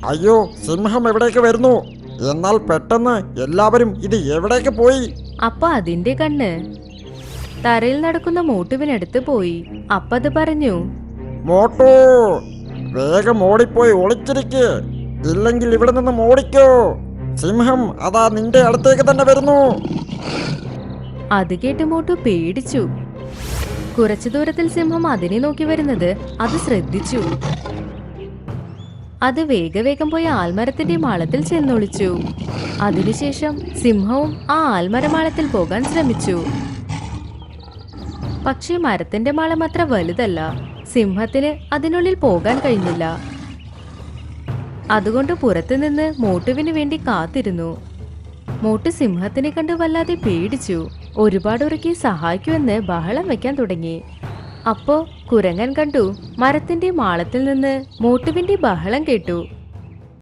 അയ്യോ, സിംഹം എവിടേക്ക് വരുന്നു? എന്നാൽ പെട്ടെന്ന് എല്ലാവരും ഇത് എവിടേക്ക് പോയി? അപ്പൊ അതിന്റെ കണ്ണ് തറയിൽ നടക്കുന്ന മോട്ടുവിനടുത്ത് പോയി. അപ്പത് പറഞ്ഞു, മോട്ടു, വേഗം ഓടിപ്പോയി ഒളിച്ചിരിക്ക്, ഇല്ലെങ്കിൽ ഇവിടെ നിന്ന് ഓടിക്കോ. സിംഹം അതാ നിന്റെ അടുത്തേക്ക് തന്നെ വരുന്നു. അത് കേട്ട് മോട്ടു പേടിച്ചു. കുറച്ചു ദൂരത്തിൽ സിംഹം അതിനെ നോക്കി വരുന്നത് അത് ശ്രദ്ധിച്ചു. അത് വേഗവേഗം പോയി ആൽമരത്തിന്റെ മാളത്തിൽ ചെന്നൊളിച്ചു. അതിനുശേഷം സിംഹവും ആ ആൽമരമാളത്തിൽ പോകാൻ ശ്രമിച്ചു. പക്ഷേ മരത്തിന്റെ മാളം അത്ര വലുതല്ല. സിംഹത്തിന് അതിനുള്ളിൽ പോകാൻ കഴിഞ്ഞില്ല. അതുകൊണ്ട് പുറത്തുനിന്ന് മോട്ടുവിന് വേണ്ടി കാത്തിരുന്നു. മോട്ടു സിംഹത്തിനെ കണ്ട് വല്ലാതെ പേടിച്ചു. ഒരുപാട് ഉറക്കി സഹായിക്കുമെന്ന് ബഹളം വെക്കാൻ തുടങ്ങി. അപ്പോ കുരങ്ങൻ കണ്ടു, മരത്തിന്റെ മാളത്തിൽ നിന്ന് മോട്ടുവിന്റെ ബഹളം കേട്ടു.